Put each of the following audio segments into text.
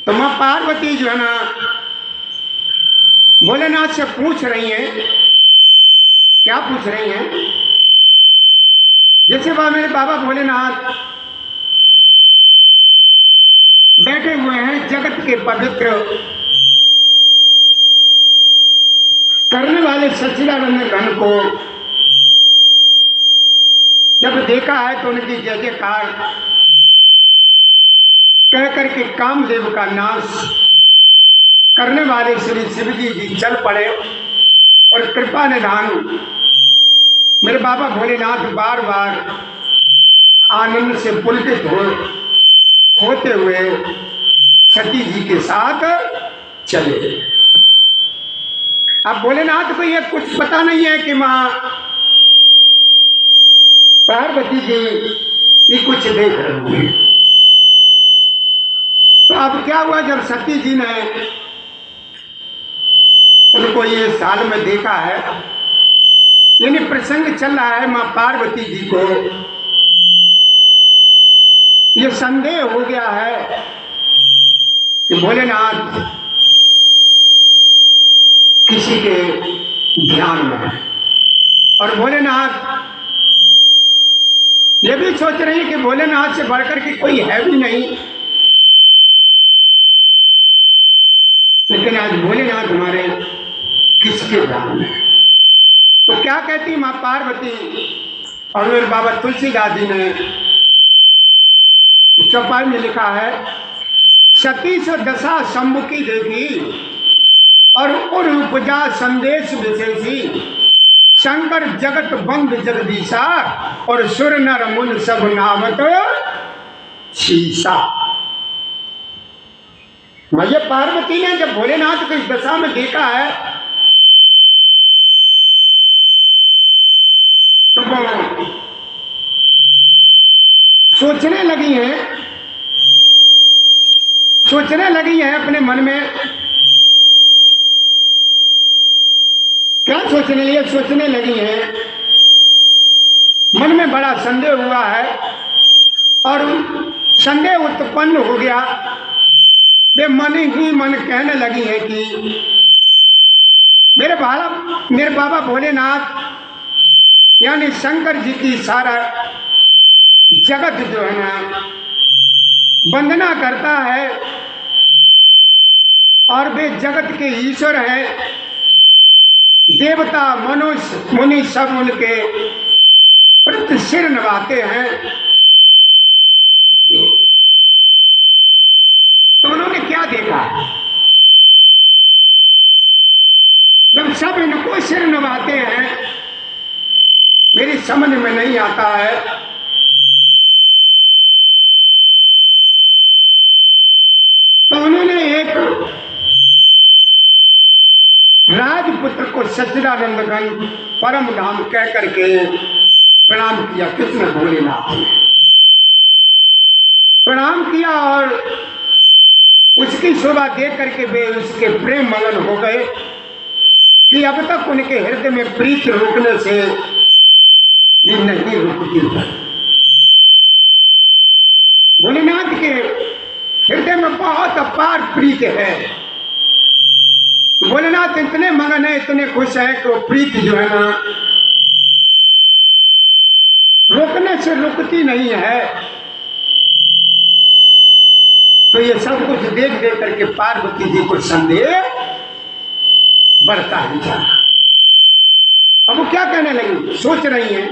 तो माँ पार्वती जो है ना भोलेनाथ से पूछ रही हैं। क्या पूछ रही हैं? जैसे मेरे बाबा भोलेनाथ बैठे हुए हैं जगत के पवित्र करने वाले सच्चिदानंद घन को जब देखा है तो उनकी जय जयकार कह करके कामदेव का नाश करने वाले श्री शिवजी जी चल पड़े और कृपा निधान मेरे बाबा भोलेनाथ बार बार आनंद से पुलकित होते हुए सती जी के साथ चले। अब भोलेनाथ को ये कुछ पता नहीं है कि माँ पार्वती जी ये कुछ देख रही है। तो अब क्या हुआ, जब सती जी ने उनको ये साल में देखा है, यानी प्रसंग चल रहा है, मां पार्वती जी को ये संदेह हो गया है कि भोलेनाथ किसी के ध्यान में है। और भोलेनाथ ये भी सोच रही है कि भोलेनाथ से बढ़कर के कोई है भी नहीं, लेकिन आज भोलेनाथ हमारे किसके ध्यान में है। तो क्या कहती मां पार्वती और मेरे बाबा तुलसीदास जी ने चौपाई में लिखा है, सती से दशा सम्मुखी देखी और उर उपजा संदेश विशेषी, शंकर जगत बंद जगदीशा और सुर नर मुन सब नावत शीशा। मैया पार्वती ने जब भोलेनाथ को इस दशा में देखा है तो वो सोचने लगी हैं अपने मन में। क्या सोचने लगी हैं, मन में बड़ा संदेह हुआ है और संदेह उत्पन्न हो गया। वे मन ही मन कहने लगी है कि मेरे बाबा भोलेनाथ यानी शंकर जी की सारा जगत जो है ना वंदना करता है और वे जगत के ईश्वर हैं। देवता मनुष्य मुनि सब उनके प्रति सिर नवाते हैं। तो उन्होंने क्या देखा, जब सब इनको सिर नवाते हैं, मेरी समझ में नहीं आता है। तो उन्होंने एक राजपुत्र को सच्चिदानंद घन परम धाम कह करके प्रणाम किया। कृष्ण भोलेनाथ ने प्रणाम किया और उसकी शोभा देख करके वे उसके प्रेम मगन हो गए कि अब तक उनके हृदय में प्रीत रुकने से ये नहीं रुकती है। भोलेनाथ के हृदय में बहुत अपार प्रीत है। भोलेनाथ इतने मगन है, इतने खुश है कि वो प्रीत जो है ना रोकने से रुकती नहीं है। तो ये सब कुछ देख देख करके पार्वती जी को संदेह बढ़ता ही जा। अब वो क्या कहने लगी, सोच रही है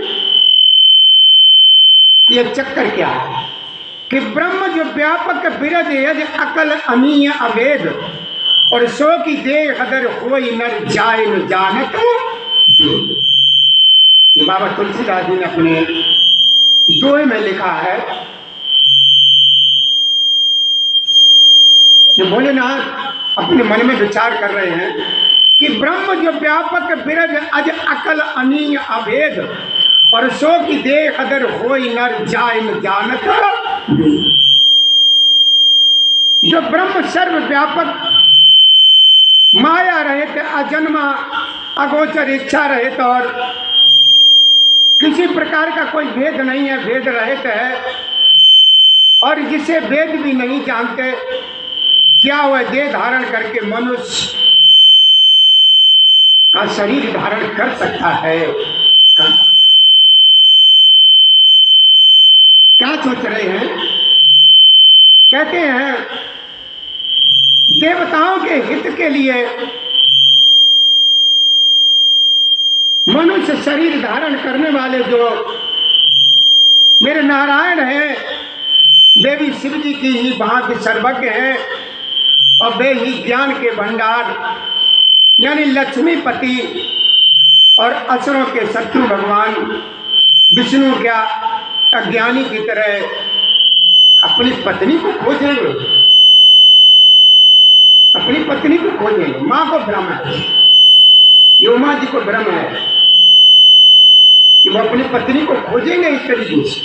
कि ये चक्कर क्या है कि ब्रह्म जो व्यापक विरज यज अकल अमीय अवेद और सो की देह अगर कोई नर जाए न जानत। ये बाबा तुलसीदास जी ने अपने दोहे में लिखा है कि भोलेनाथ अपने मन में विचार कर रहे हैं कि ब्रह्म जो व्यापक विरज अज अकल अनीय अभेद और सो की देह अगर होई नर जाय न जानत। जो ब्रह्म सर्व व्यापक माया रहित अजन्मा अगोचर इच्छा रहित और किसी प्रकार का कोई भेद नहीं है, भेद रहित है और जिसे भेद भी नहीं जानते क्या वह देह धारण करके मनुष्य का शरीर धारण कर सकता है? क्या सोच रहे हैं? कहते हैं देवताओं के हित के लिए मनुष्य शरीर धारण करने वाले जो मेरे नारायण हैं, देवी शिव जी की ही भांति सर्वज्ञ हैं और वे ही ज्ञान के भंडार यानी लक्ष्मीपति और असुरों के शत्रु भगवान विष्णु क्या अज्ञानी की तरह अपनी पत्नी को खोजेंगे, अपनी पत्नी को खोजेंगे। मां को भ्रम है, ये उमा जी को भ्रम है कि वो अपनी पत्नी को खोजेंगे इस तरीके से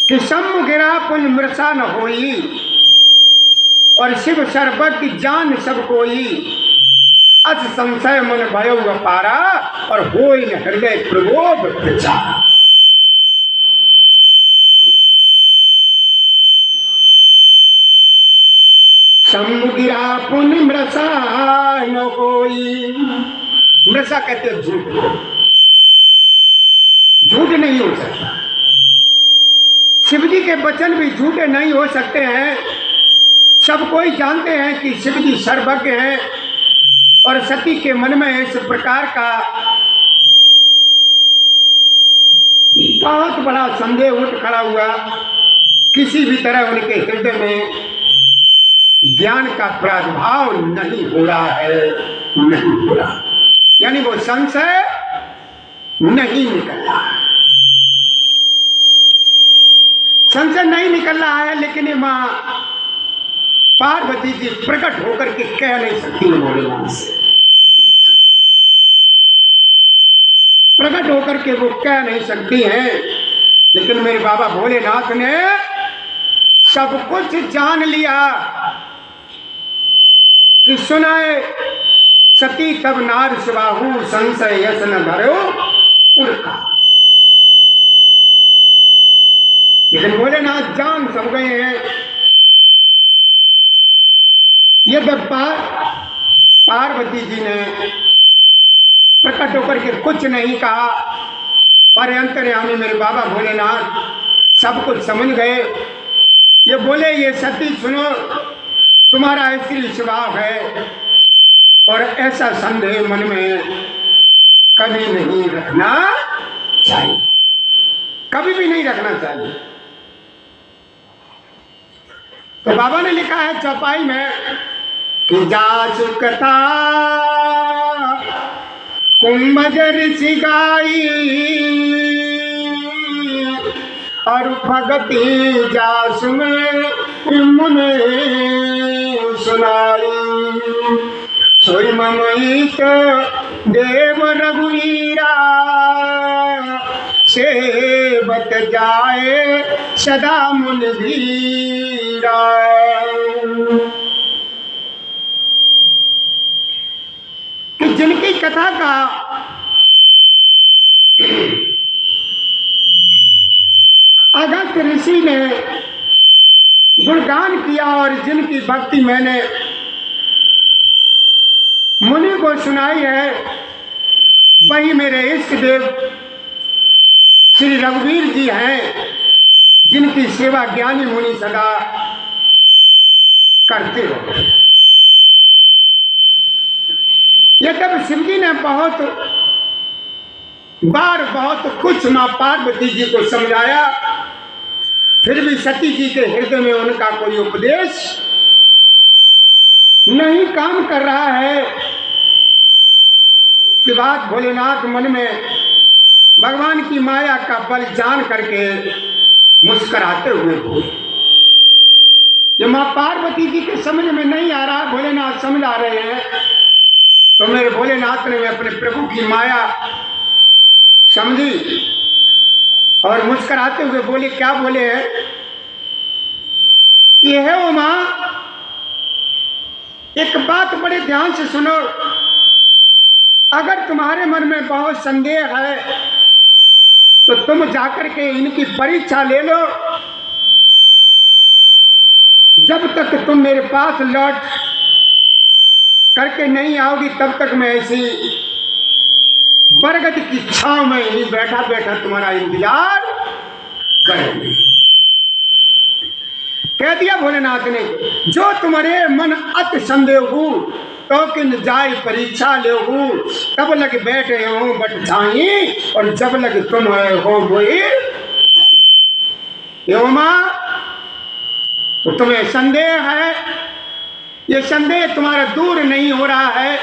कि सम्मुख गिरा पुन मृषा न होई और शिव सर्वज्ञ जान सब कोई, अस संशय मन भयो अपारा और होई न हृदय प्रबोध प्रचार। सम्मुख गिरा पुन मृषा न होई, मृषा कहते हैं झूठ को, झूठ नहीं हो सकता। शिव जी के वचन भी झूठे नहीं हो सकते हैं। सब कोई जानते हैं कि शिव जी सर्वज्ञ हैं और सती के मन में इस प्रकार का बहुत बड़ा संदेह उठ खड़ा हुआ, किसी भी तरह उनके हृदय में ज्ञान का प्रादुर्भाव नहीं हो रहा है, नहीं हो रहा, यानी वो संशय नहीं निकल रहा है, संशय नहीं निकल रहा है। लेकिन ये मां पार्वती जी प्रकट होकर के कह नहीं सकती भोलेनाथ से, प्रकट होकर के वो कह नहीं सकती हैं। लेकिन मेरे बाबा भोलेनाथ ने सब कुछ जान लिया कि सुनाए सती तब नार शिवाहु संशय यस न धरो उड़का। लेकिन भोलेनाथ जान सब गए हैं। ये जब पार्वती जी ने प्रकट होकर के कुछ नहीं कहा, पर अंतर्यामी मेरे बाबा भोलेनाथ सब कुछ समझ गए। ये बोले, ये सती सुनो, तुम्हारा स्त्री स्वभाव है और ऐसा संदेह मन में कभी नहीं रखना चाहिए, कभी भी नहीं रखना चाहिए। तो बाबा ने लिखा है चौपाई में कि जासु कथा कुंभजर सिगाई और भगती जासु में मुने सुनाई, सोई ममईत देव रघुवीरा सेवत जाए सदा मुन धीरा। कि जिनकी कथा का अगस्त्य ऋषि ने गुणगान किया और जिनकी भक्ति मैंने मुनि को सुनाई है, वही मेरे इष्ट देव श्री रघुवीर जी हैं, जिनकी सेवा ज्ञानी मुनि सदा करते हो। ये तब शिव जी ने बहुत बार बहुत कुछ मां पार्वती जी को समझाया, फिर भी सती जी के हृदय में उनका कोई उपदेश नहीं काम कर रहा है। कि बात भोलेनाथ मन में भगवान की माया का बल जान करके मुस्कुराते हुए बोले। ये मां पार्वती जी के समझ में नहीं आ रहा, भोलेनाथ समझा रहे हैं। तो मेरे भोलेनाथ ने अपने प्रभु की माया समझी और मुस्कुराते हुए बोले, क्या बोले हैं? ये है ओ मां, एक बात बड़े ध्यान से सुनो। अगर तुम्हारे मन में बहुत संदेह है तो तुम जाकर के इनकी परीक्षा ले लो। जब तक तुम मेरे पास लौट करके नहीं आओगी तब तक मैं ऐसी बरगद की छांव में ही बैठा बैठा तुम्हारा इंतजार करेंगे। कह दिया भोलेनाथ ने, जो तुम्हारे मन अति संदेह हो तो किन जाय परीक्षा ले हो, तब लग बैठे हो बट छाई और जब लग तुम हो वही मां। तो तुम्हें संदेह है, ये संदेह तुम्हारा दूर नहीं हो रहा है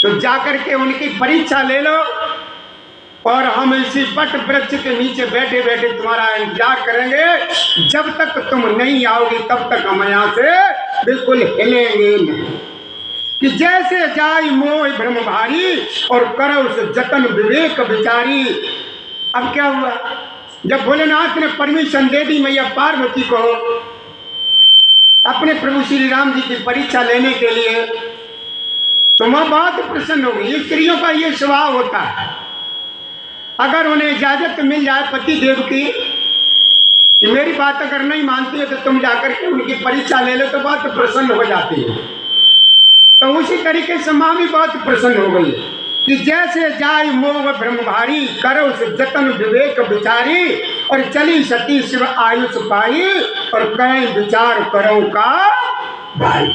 तो जाकर के उनकी परीक्षा ले लो और हम इसी बट वृक्ष के नीचे बैठे बैठे तुम्हारा इंतजार करेंगे। जब तक तुम नहीं आओगे तब तक हम यहाँ से बिल्कुल हिलेंगे नहीं। कि जैसे जाय मोह भ्रम भारी और करो उस जतन विवेक विचारी। अब क्या हुआ, जब भोलेनाथ ने परमिशन दे दी मैया पार्वती को अपने प्रभु श्री राम जी की परीक्षा लेने के लिए, तो मां बहुत प्रसन्न हो गई। स्त्रियों का ये स्वभाव होता है, अगर उन्हें इजाजत मिल जाए पति देव की कि मेरी बात अगर नहीं मानती है तो तुम जाकर के उनकी परीक्षा ले लो, तो बहुत प्रसन्न हो जाती है। तो उसी तरीके से मां भी बहुत प्रसन्न हो गई कि जैसे जाय मोह भ्रम भारी करो से जतन विवेक विचारी और चली सती शिव आयुष पाई और कहीं विचार करो का भाई।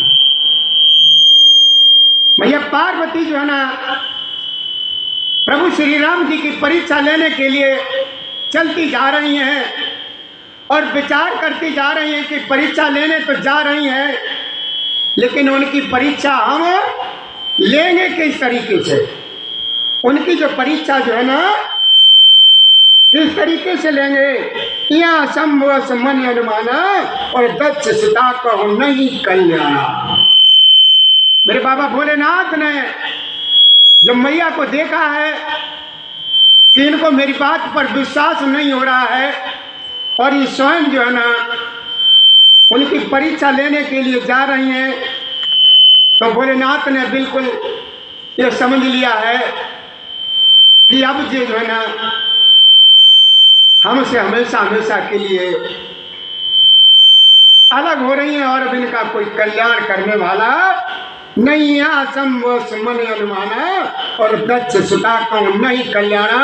भैया पार्वती जो है ना प्रभु श्री राम जी की परीक्षा लेने के लिए चलती जा रही हैं और विचार करती जा रही हैं कि परीक्षा लेने तो जा रही हैं, लेकिन उनकी परीक्षा हम लेंगे किस तरीके से, उनकी जो परीक्षा जो है ना किस तरीके से लेंगे। यहाँ संभव मन अनुमाना और दक्ष सीता कहो नहीं कल्याणा। मेरे बाबा भोलेनाथ ने जब मैया को देखा है कि इनको मेरी बात पर विश्वास नहीं हो रहा है और ये स्वयं जो है ना उनकी परीक्षा लेने के लिए जा रही हैं, तो भोलेनाथ ने बिल्कुल ये समझ लिया है कि अब जो है ना हमसे हमेशा हमेशा के लिए अलग हो रही हैं और अब इनका कोई कल्याण करने वाला नहीं है। असंभव मन अनुमाना और दक्ष सुता को नहीं कल्याणा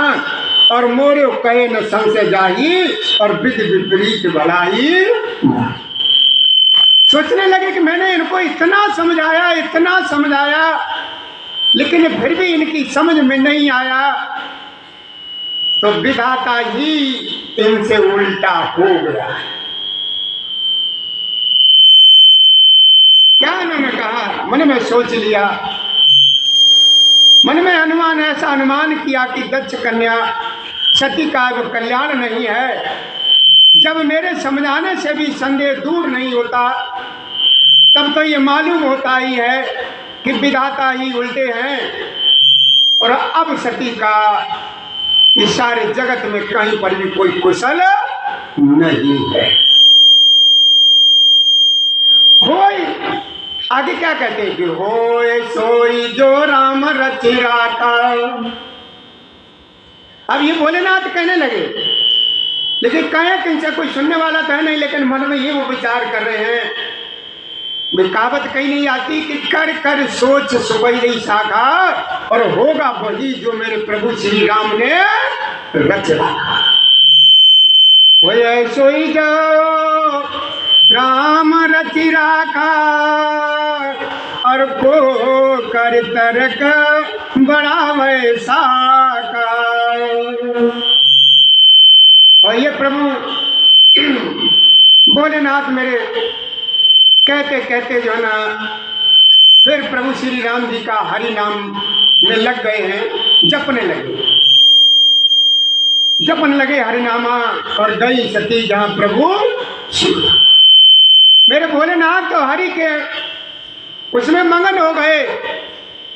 और मोरे कहे न संशय जाही और विधि विपरीत भलाई। सोचने लगे कि मैंने इनको इतना समझाया लेकिन फिर भी इनकी समझ में नहीं आया, तो विधाता ही इनसे उल्टा हो गया। क्या इन्होंने कहा, मन में सोच लिया, मन में ऐसा अनुमान किया कि दक्ष कन्या सती का कल्याण नहीं है। जब मेरे समझाने से भी संदेह दूर नहीं होता तब तो ये मालूम होता ही है कि विधाता ही उल्टे हैं और अब सती का इस सारे जगत में कहीं पर भी कोई कुशल नहीं है। होय आगे क्या कहते हैं कि होय सोई जो राम रचिराता। अब ये भोलेनाथ कहने लगे, लेकिन कहे कि इनसे कोई सुनने वाला तो है नहीं, लेकिन मन में ये वो विचार कर रहे हैं। कहावत कहीं नहीं आती कि कर कर सोच सुबह शाखा और होगा वही जो मेरे प्रभु श्री राम ने रच रखा। वही सोई जो राम रचि राखा और को कर तरक बड़ा वैसा का। और ये प्रभु भोलेनाथ मेरे कहते कहते जो है ना फिर प्रभु श्री राम जी का हरि नाम में लग गए हैं, जपने लगे हरिनामा और गई सती जहां प्रभु शिव। मेरे भोलेनाथ तो हरि के उसमें मगन हो गए,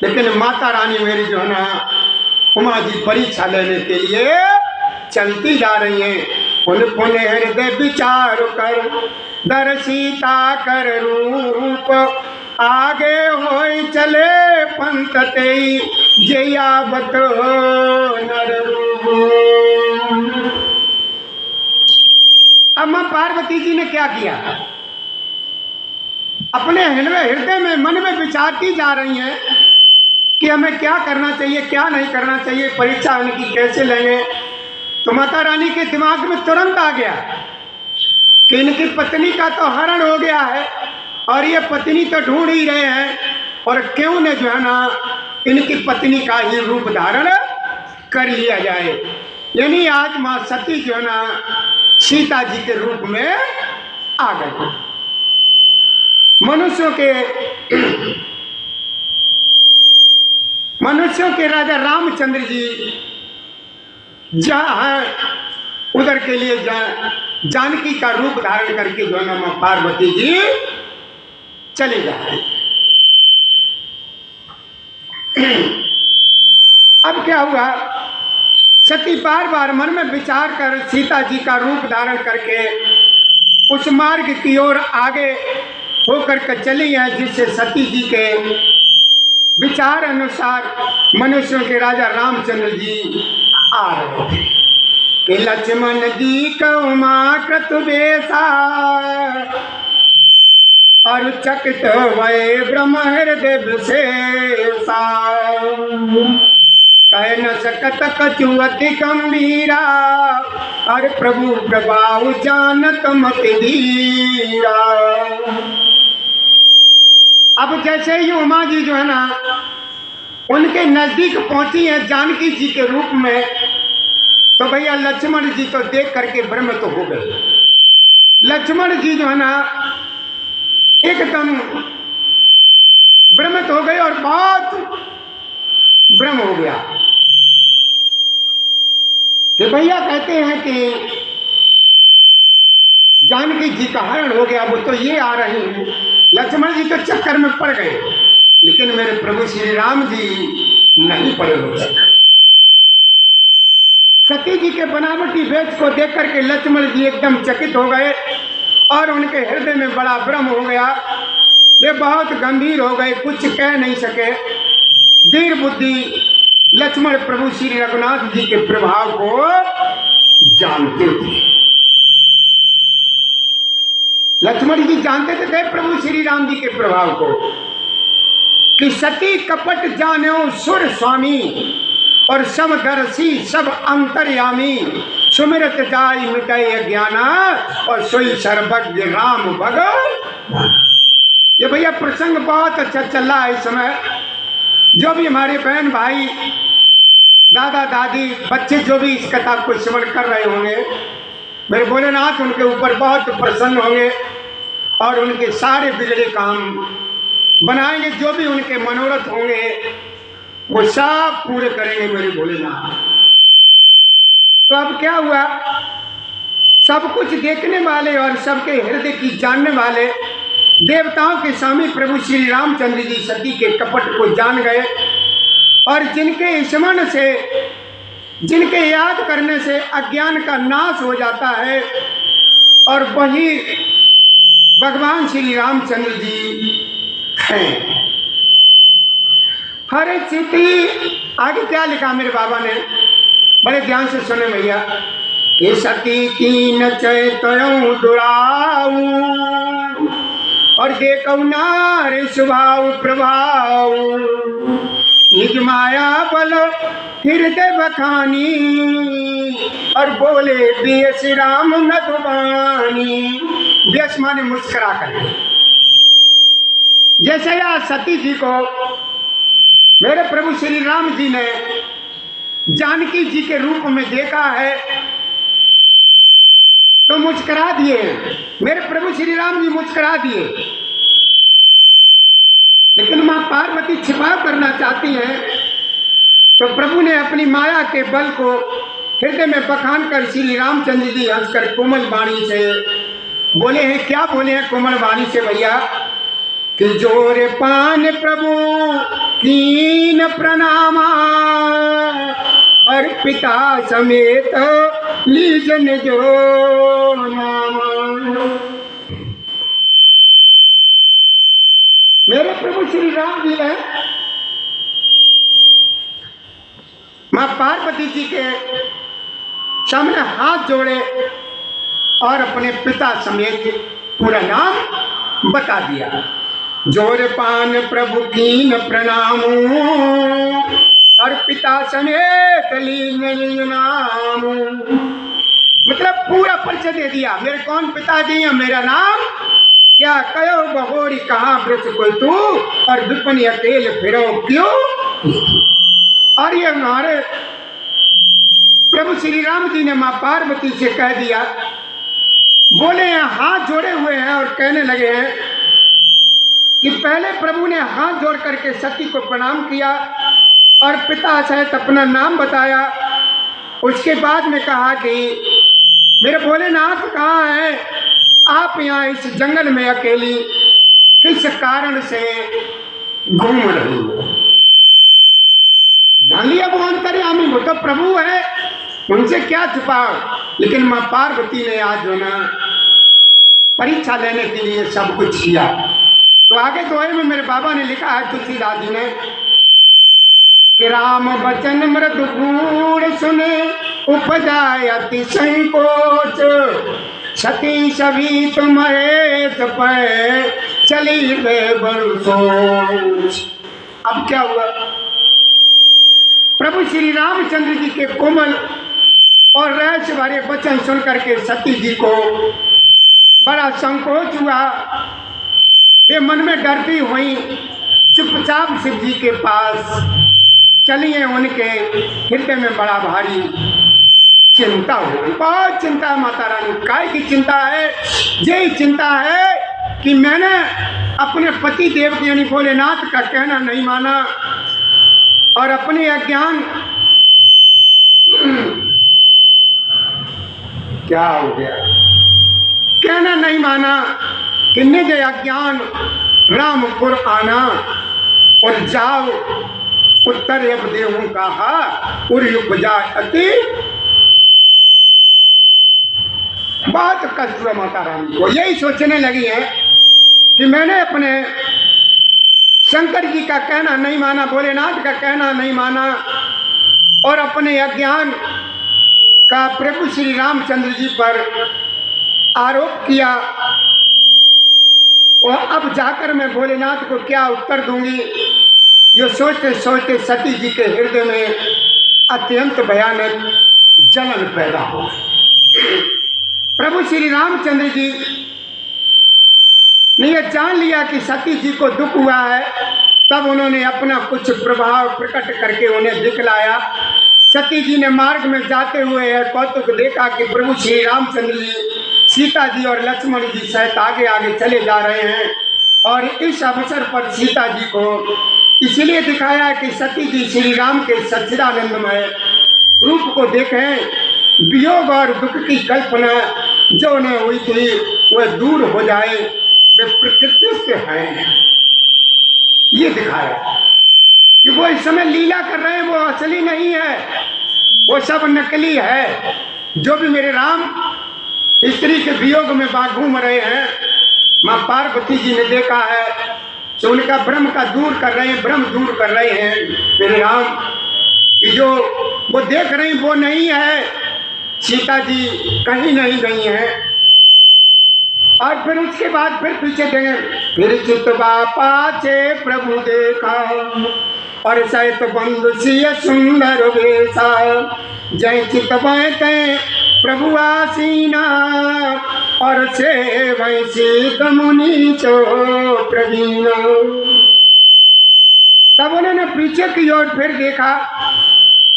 लेकिन माता रानी मेरी जो है ना उमा जी परीक्षा लेने के लिए चलती जा रही हैं। पुण्य हृदय विचार कर दर्शिता कर रूप आगे होई चले पंथ तेई जयावत नर रूप। अब मां पार्वती जी ने क्या किया, अपने हृदय में मन में विचारती जा रही हैं कि हमें क्या करना चाहिए, क्या नहीं करना चाहिए, परीक्षा उनकी कैसे लेंगे। तो माता रानी के दिमाग में तुरंत आ गया कि इनकी पत्नी का तो हरण हो गया है और ये पत्नी तो ढूंढ ही रहे हैं, और क्यों न जो है ना इनकी पत्नी का ही रूप धारण कर लिया जाए। यानी आज मां सती जो है ना सीता जी के रूप में आ गई। मनुष्यों के राजा रामचंद्र जी जहाँ उधर के लिए जानकी का रूप धारण करके जो है ना मां पार्वती जी चले गए। अब क्या हुआ, सती बार बार मन में विचार कर सीता जी का रूप धारण करके उस मार्ग की ओर आगे होकर के चली है जिससे सती जी के विचार अनुसार मनुष्यों के राजा रामचंद्र जी आ रहे थे कि लक्ष्मण जी कौमा क्रतुबेसा और चकित वै ब्रह्म हृदय विशेषा कह न सकत कछु अति गंभीरा और प्रभु प्रभाव जानत मति धीरा। अब जैसे ही उमा जी जो है ना उनके नजदीक पहुंची है जानकी जी के रूप में, तो भैया लक्ष्मण जी तो देख करके भ्रमित हो गए। लक्ष्मण जी जो है ना एकदम भ्रमित हो गए और बहुत भ्रम हो गया कि भैया कहते हैं कि जानकी जी का हरण हो गया, वो तो ये आ रही हैं। लक्ष्मण जी तो चक्कर में पड़ गए, लेकिन मेरे प्रभु श्री राम जी नहीं पड़े हो सकते। सती जी के बनावटी वेश को देख करके लक्ष्मण जी एकदम चकित हो गए और उनके हृदय में बड़ा भ्रम हो गया। वे बहुत गंभीर हो गए, कुछ कह नहीं सके। धीर बुद्धि लक्ष्मण प्रभु श्री रघुनाथ जी के प्रभाव को जानते थे। लक्ष्मण जी जानते थे प्रभु श्री राम जी के प्रभाव को कि सती कपट जानो सुर स्वामी और समदर्शी सब अंतर्यामी सुमिरत जाय मिटाए अज्ञाना और सोई सर्वज्ञ राम भगवान। ये भैया प्रसंग बहुत अच्छा चल रहा है इस समय। जो भी हमारे बहन भाई दादा दादी बच्चे जो भी इस कथा को श्रवण कर रहे होंगे, मेरे भोलेनाथ उनके ऊपर बहुत प्रसन्न होंगे और उनके सारे बिगड़े काम बनाएंगे। जो भी उनके मनोरथ होंगे वो सब पूरे करेंगे मेरे भोलेनाथ। तो अब क्या हुआ, सब कुछ देखने वाले और सबके हृदय की जानने वाले देवताओं के स्वामी प्रभु श्री रामचंद्र जी सती के कपट को जान गए और जिनके स्मरण से, जिनके याद करने से अज्ञान का नाश हो जाता है और वही भगवान श्री रामचंद्र जी हैं। हर स्थिति आगे क्या लिखा मेरे बाबा ने, बड़े ध्यान से सुने भैया। ये सती की न चैतयऊ दुराऊ और देखो नार स्वभाव प्रभाव निज माया बल हृदय बखानी और बोले बेस राम नदुबानी। बेस माने मुस्कुरा कर। जैसे या सती जी को मेरे प्रभु श्री राम जी ने जानकी जी के रूप में देखा है तो मुस्कुरा दिए। मेरे प्रभु श्री राम जी मुस्कुरा दिए, लेकिन मां पार्वती छिपाव करना चाहती हैं तो प्रभु ने अपनी माया के बल को हृदय में बखान कर श्री रामचंद्र जी हंसकर कोमल वाणी से बोले हैं। क्या बोले हैं कोमल वाणी से भैया कि जोरे पान प्रभु कीन प्रणामा और पिता समेत लीजन जो नामा। मेरे प्रभु श्री राम जी ने मां पार्वती जी के सामने हाथ जोड़े और अपने पिता समेत पूरा नाम बता दिया। जोर पान प्रभु कीन प्रणाम, और पिता समेत लीन नाम। मतलब पूरा परिचय दे दिया, मेरे कौन पिताजी है, मेरा नाम क्या, कयो बहोरी कहाँ वृक्ष कोई तू, और विपन अकेले फिरो क्यों। और ये हमारे प्रभु श्री राम जी ने माँ पार्वती से कह दिया, बोले हैं हाथ जोड़े हुए हैं और कहने लगे हैं कि पहले प्रभु ने हाथ जोड़ करके सती को प्रणाम किया और पिता सहित अपना नाम बताया। उसके बाद में कहा कि मेरे भोलेनाथ कहाँ है, आप यहाँ इस जंगल में अकेली किस कारण से घूम रही हो। जान लिया वो अंतर्यामी, वो तो प्रभु है, उनसे क्या छुपाओ। लेकिन माँ पार्वती ने आज जो ना परीक्षा लेने के लिए सब कुछ किया। तो आगे दोहे में मेरे बाबा ने लिखा है तुलसीदास जी ने कि राम वचन मृदु गूढ़ सुने उपजाय अति संकोच, सती सभी तुम्हारे पे चली गए बड़ु सोच। अब क्या हुआ, प्रभु श्री रामचंद्र जी के कोमल और रहस्य भरे वचन सुन करके सती जी को बड़ा संकोच हुआ। वे मन में डरती हुई चुपचाप शिव जी के पास चली है। उनके हृदय में बड़ा भारी चिंता हो गई, बहुत चिंता। माता रानी काय की चिंता है, यही चिंता है कि मैंने अपने पति देव यानी भोलेनाथ का कहना नहीं माना और अपने अज्ञान क्या हो गया, कहना नहीं माना कि निज अज्ञान रामपुर आना और जाओ उत्तर अब देवों कहा उर उपजा अति। बहुत कष्ट हुआ माता रानी को, यही सोचने लगी है कि मैंने अपने शंकर जी का कहना नहीं माना, भोलेनाथ का कहना नहीं माना और अपने अज्ञान का प्रभु श्री रामचंद्र जी पर आरोप किया। और अब जाकर मैं भोलेनाथ को क्या उत्तर दूंगी, ये सोचते सोचते सती जी के हृदय में अत्यंत भयानक जलन पैदा हो गई। प्रभु श्री रामचंद्र जी ने यह जान लिया कि सती जी को दुख हुआ है, तब उन्होंने अपना कुछ प्रभाव प्रकट करके उन्हें दिखलाया। सती जी ने मार्ग में जाते हुए कौतुक देखा कि प्रभु श्री रामचंद्र जी सीता जी और लक्ष्मण जी सहित आगे आगे चले जा रहे हैं। और इस अवसर पर सीता जी को इसलिए दिखाया कि सती जी श्री राम के सच्चिदानंदमय रूप को देखें, वियोग और दुख की कल्पना जो उन्हें हुई थी वह दूर हो जाए, वे प्रकृति से हैं। ये दिखाया कि वो इस समय लीला कर रहे हैं, वो असली नहीं है, वो सब नकली है। जो भी मेरे राम स्त्री के वियोग में घूम रहे हैं, माँ पार्वती जी ने देखा है तो उनका भ्रम का दूर कर रहे हैं, भ्रम दूर कर रहे हैं मेरे राम कि जो वो देख रहे हैं वो नहीं है, सीता जी कहीं नहीं गई हैं। और फिर उसके बाद फिर पीछे देंगे, फिर चितवा पाचे प्रभु देखा और सहित बंधु सिय सुंदर वेशा, जय चितवाए तय प्रभु आसीना और से वैसी मुनि चो प्रवीण। तब उन्होंने पीछे की ओर फिर देखा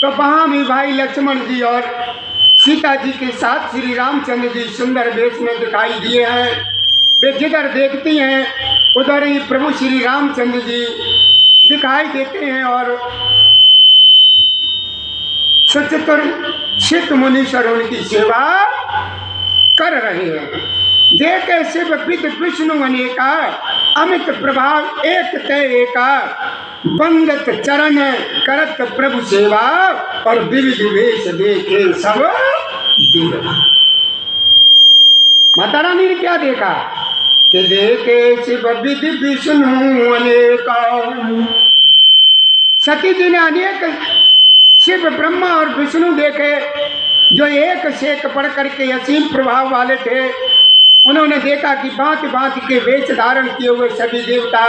तो वहां भी भाई लक्ष्मण जी और सीता जी के साथ श्री रामचंद्र जी सुंदर वेश में दिखाई दिए हैं। वे जिधर देखती हैं उधर ही प्रभु श्री रामचंद्र जी दिखाई देते हैं और सचतुर चित मुनीश्वर उनकी सेवा कर रहे हैं। देखे शिव पित विष्णु अनेका, अमित प्रभाव एक तय एका, बंदत चरण करत प्रभु सेवा और विविध वेश देखे सब दूर। माता रानी ने क्या देखा कि देखे शिव विधि विष्णु अनेका। सती जी ने अनेक शिव ब्रह्मा और विष्णु देखे जो एक से एक पढ़ करके असीम प्रभाव वाले थे उन्होंने देखा कि भांति भांति के वेश धारण किए हुए सभी देवता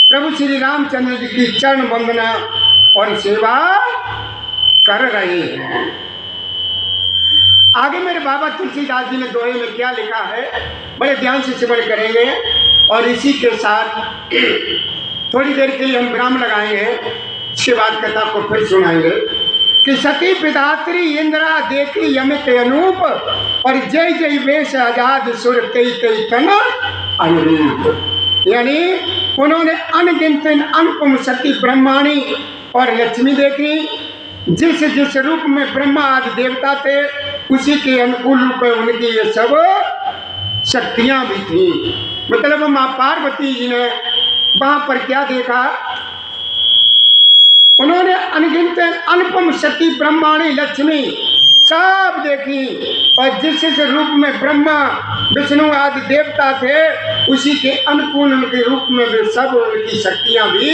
प्रभु श्री रामचंद्र जी की चरण वंदना और सेवा कर रहे हैं। आगे मेरे बाबा तुलसीदास जी ने दोहे में क्या लिखा है, बड़े ध्यान से श्रवण करेंगे और इसी के साथ थोड़ी देर के लिए हम विराम लगाएंगे, इसके बाद कथा को फिर सुनाएंगे कि सती पितात्री इंद्रा देखी यमित अनूप और जय जय वेश आजाद सुर कई कई तन अनुरूप। यानी उन्होंने अनगिनत अनुपम सती ब्रह्माणी और लक्ष्मी देखी, जिस जिस रूप में ब्रह्मा आदि देवता थे उसी के अनुकूल रूप में उनकी ये सब शक्तियां भी थी। मतलब माँ पार्वती जी ने वहां पर क्या देखा, उन्होंने अनगिनत अनुपम सती ब्रह्माणी लक्ष्मी सब देखी और जिस जिस रूप में ब्रह्मा विष्णु आदि देवता थे उसी के अनुकूल उनके रूप में वे सब उनकी शक्तियां भी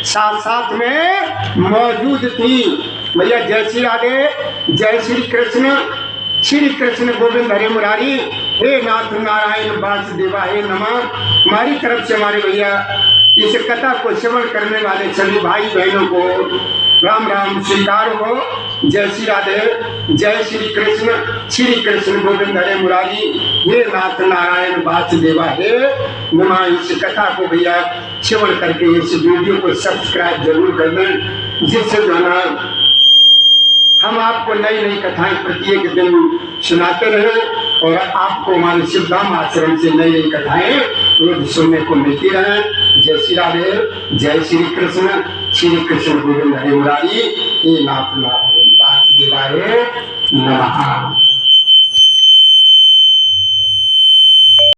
साथ साथ में मौजूद थी। भैया जय श्री राधे, जय श्री कृष्ण, श्री कृष्ण गोविंद हरे मुरारी, हे नाथ नारायण वासुदेवा हे नमः। हमारी तरफ से हमारे भैया इस कथा को श्रवण करने वाले सभी भाई बहनों को राम राम स्वीकार हो। जय श्री राधे, जय श्री कृष्ण गोविंद हरे मुरारी, हे नाथ नारायण वासुदेवा हे नमः। इस कथा को भैया श्रवण करके इस वीडियो को सब्सक्राइब जरूर कर दें, जिससे जो है हम आपको नई नई कथाएं प्रत्येक दिन सुनाते रहे और आपको हमारे शिवधाम आश्रम से नई नई कथाएं रोज सुनने को मिलती रहे। जय श्री राधे, जय श्री कृष्ण गोविंद हरे मुरारी, हे नाथ नारायण वासुदेवाय नमः।